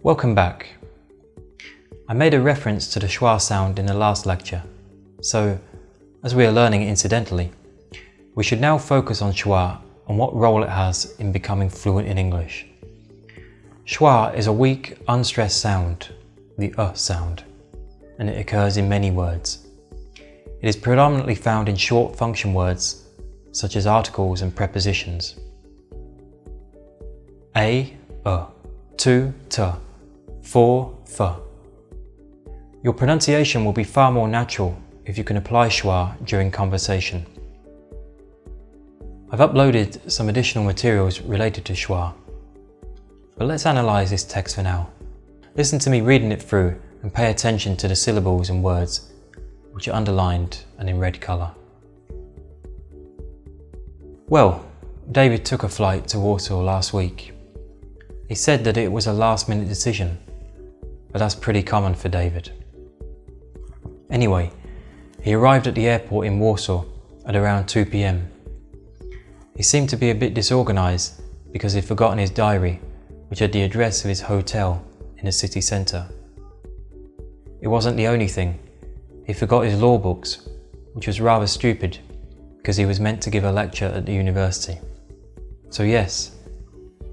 Welcome back. I made a reference to the schwa sound in the last lecture, so as we are learning it incidentally, we should now focus on schwa and what role it has in becoming fluent in English. Schwa is a weak, unstressed sound, the sound, and it occurs in many words. It is predominantly found in short function words such as articles and prepositions. A, to, for, f. Your pronunciation will be far more natural if you can apply schwa during conversation. I've uploaded some additional materials related to schwa, but let's analyse this text for now. Listen to me reading it through and pay attention to the syllables and words which are underlined and in red colour. Well, David took a flight to Warsaw last week. He said that it was a last-minute decision, but that's pretty common for David. Anyway, he arrived at the airport in Warsaw at around 2 p.m. He seemed to be a bit disorganised because he'd forgotten his diary, which had the address of his hotel in the city centre. It wasn't the only thing. He forgot his law books, which was rather stupid because he was meant to give a lecture at the university. So yes,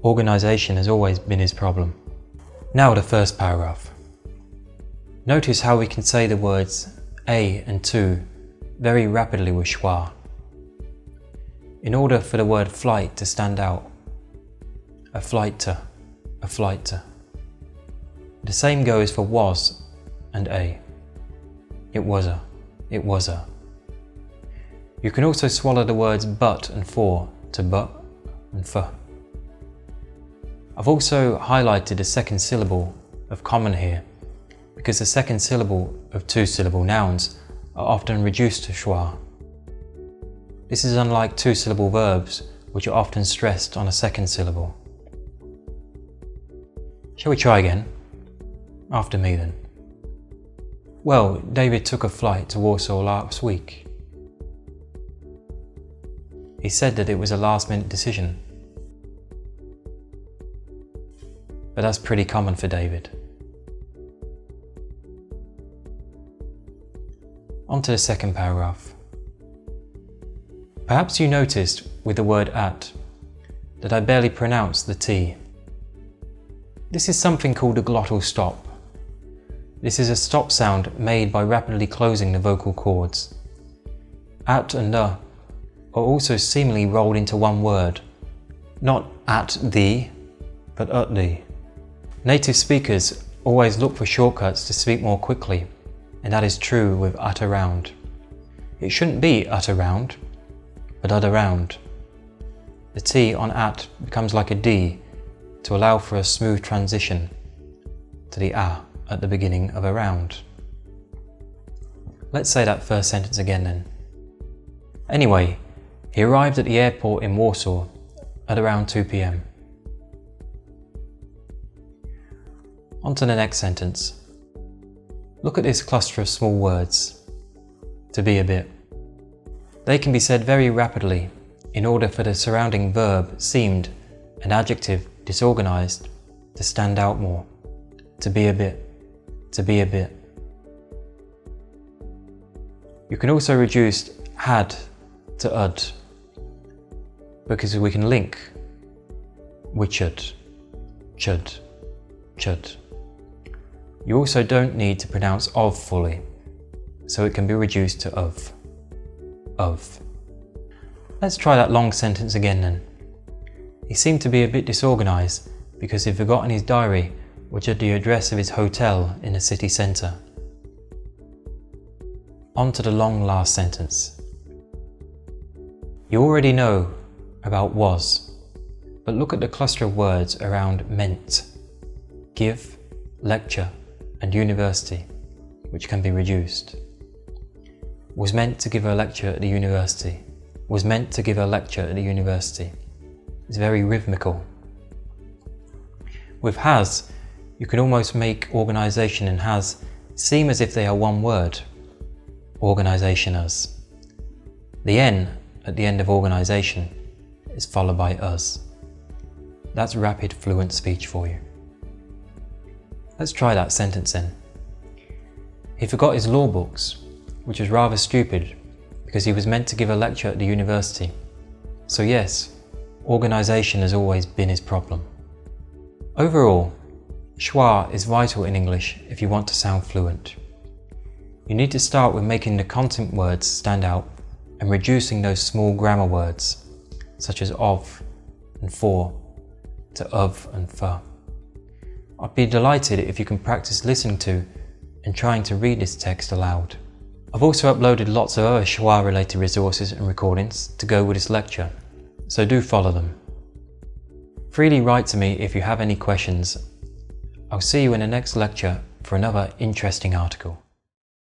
organisation has always been his problem. Now the first paragraph. Notice how we can say the words a and to very rapidly with schwa. In order for the word flight to stand out, a flighter, a flighter. The same goes for was and a. It was a, it was a. You can also swallow the words but and for to but and f. I've also highlighted the second syllable of common here because the second syllable of two-syllable nouns are often reduced to schwa. This is unlike two-syllable verbs which are often stressed on a second syllable. Shall we try again? After me then. Well, David took a flight to Warsaw last week. He said that it was a last-minute decision. But that's pretty common for David. On to the second paragraph. Perhaps you noticed with the word at that I barely pronounced the T. This is something called a glottal stop. This is a stop sound made by rapidly closing the vocal cords. At and are also seemingly rolled into one word, not at the, but at the. Native speakers always look for shortcuts to speak more quickly, and that is true with at around. It shouldn't be at around, but at around. The T on at becomes like a D to allow for a smooth transition to the a at the beginning of around. Let's say that first sentence again then. Anyway, he arrived at the airport in Warsaw at around 2 p.m. On to the next sentence. Look at this cluster of small words. To be a bit. They can be said very rapidly in order for the surrounding verb seemed and adjective disorganized to stand out more. To be a bit. To be a bit. You can also reduce had to ud because we can link with should. You also don't need to pronounce of fully, so it can be reduced to of. Let's try that long sentence again then. He seemed to be a bit disorganised because he'd forgotten his diary, which had the address of his hotel in the city centre. On to the long last sentence. You already know about was, but look at the cluster of words around meant, give, lecture, and university, which can be reduced. Was meant to give a lecture at the university. Was meant to give a lecture at the university. It's very rhythmical. With has, you can almost make organisation and has seem as if they are one word. Organisation as. The N at the end of organisation is followed by us. That's rapid fluent speech for you. Let's try that sentence then. He forgot his law books, which was rather stupid because he was meant to give a lecture at the university. So yes, organisation has always been his problem. Overall, schwa is vital in English if you want to sound fluent. You need to start with making the content words stand out and reducing those small grammar words, such as of and for, to of and for. I'd be delighted if you can practice listening to and trying to read this text aloud. I've also uploaded lots of other schwa related resources and recordings to go with this lecture, so do follow them. Freely write to me if you have any questions. I'll see you in the next lecture for another interesting article.